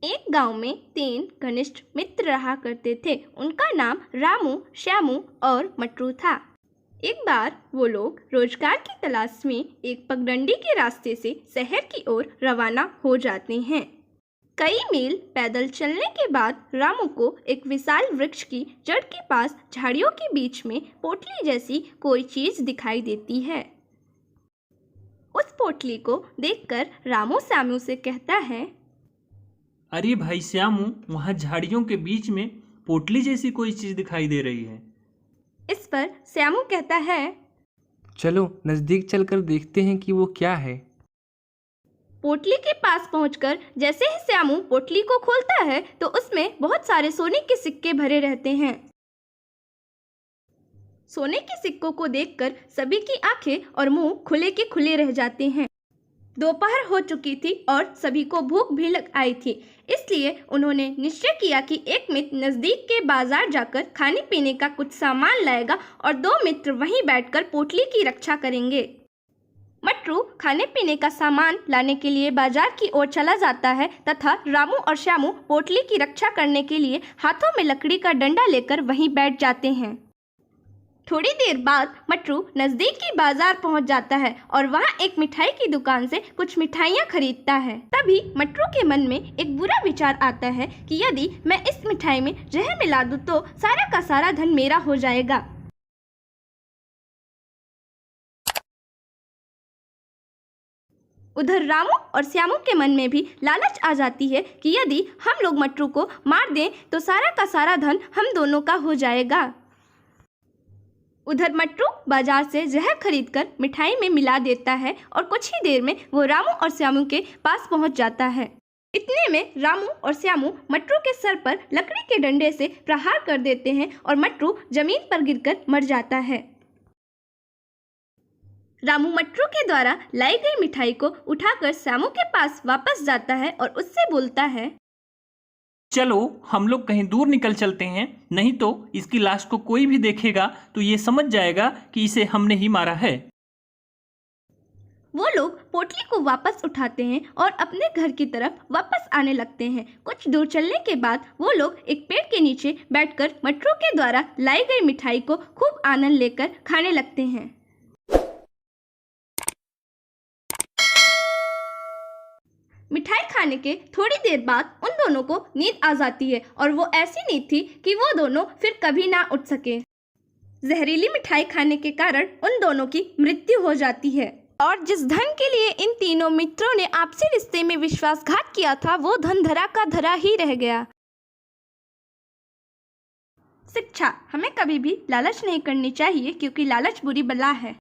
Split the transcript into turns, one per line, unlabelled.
एक गांव में 3 घनिष्ठ मित्र रहा करते थे। उनका नाम रामू, श्यामू और मटरू था। एक बार वो लोग रोजगार की तलाश में एक पगडंडी के रास्ते से शहर की ओर रवाना हो जाते हैं। कई मील पैदल चलने के बाद रामू को एक विशाल वृक्ष की जड़ के पास झाड़ियों के बीच में पोटली जैसी कोई चीज दिखाई देती है। उस पोटली को देखकर रामू श्यामू से कहता है,
अरे भाई श्यामू, वहाँ झाड़ियों के बीच में पोटली जैसी कोई चीज दिखाई दे रही है।
इस पर श्यामू कहता है,
चलो नजदीक चलकर देखते हैं कि वो क्या है।
पोटली के पास पहुंचकर जैसे ही श्यामू पोटली को खोलता है तो उसमें बहुत सारे सोने के सिक्के भरे रहते हैं। सोने के सिक्कों को देखकर सभी की आंखें और मुंह खुले के खुले रह जाते हैं। दोपहर हो चुकी थी और सभी को भूख भी लग आई थी, इसलिए उन्होंने निश्चय किया कि एक मित्र नजदीक के बाजार जाकर खाने पीने का कुछ सामान लाएगा और 2 मित्र वहीं बैठकर पोटली की रक्षा करेंगे। मटरू खाने पीने का सामान लाने के लिए बाजार की ओर चला जाता है तथा रामू और श्यामू पोटली की रक्षा करने के लिए हाथों में लकड़ी का डंडा लेकर वहीं बैठ जाते हैं। थोड़ी देर बाद मटरू नजदीकी बाजार पहुंच जाता है और वहां एक मिठाई की दुकान से कुछ मिठाइयां खरीदता है। तभी मटरू के मन में एक बुरा विचार आता है कि यदि मैं इस मिठाई में जहर मिला दूं तो सारा का सारा धन मेरा हो जाएगा। उधर रामू और श्यामू के मन में भी लालच आ जाती है कि यदि हम लोग मटरू को मार दें तो सारा का सारा धन हम दोनों का हो जाएगा। उधर मटरू बाजार से जहर खरीदकर मिठाई में मिला देता है और कुछ ही देर में वो रामू और श्यामू के पास पहुंच जाता है। इतने में रामू और श्यामू मटरू के सर पर लकड़ी के डंडे से प्रहार कर देते हैं और मटरू जमीन पर गिरकर मर जाता है। रामू मटरू के द्वारा लाई गई मिठाई को उठाकर श्यामू के पास वापस जाता है और उससे बोलता है,
चलो हम लोग कहीं दूर निकल चलते हैं, नहीं तो इसकी लाश को कोई भी देखेगा तो ये समझ जाएगा कि इसे हमने ही मारा है।
वो लोग पोटली को वापस उठाते हैं और अपने घर की तरफ वापस आने लगते हैं। कुछ दूर चलने के बाद वो लोग एक पेड़ के नीचे बैठकर मटरू के द्वारा लाई गई मिठाई को खूब आनंद लेकर खाने लगते हैं। मिठाई खाने के थोड़ी देर बाद उन दोनों को नींद आ जाती है और वो ऐसी नींद थी कि वो दोनों फिर कभी ना उठ सके। जहरीली मिठाई खाने के कारण उन दोनों की मृत्यु हो जाती है और जिस धन के लिए इन तीनों मित्रों ने आपसी रिश्ते में विश्वासघात किया था वो धन धरा का धरा ही रह गया। शिक्षा: हमें कभी भी लालच नहीं करनी चाहिए क्योंकि लालच बुरी बला है।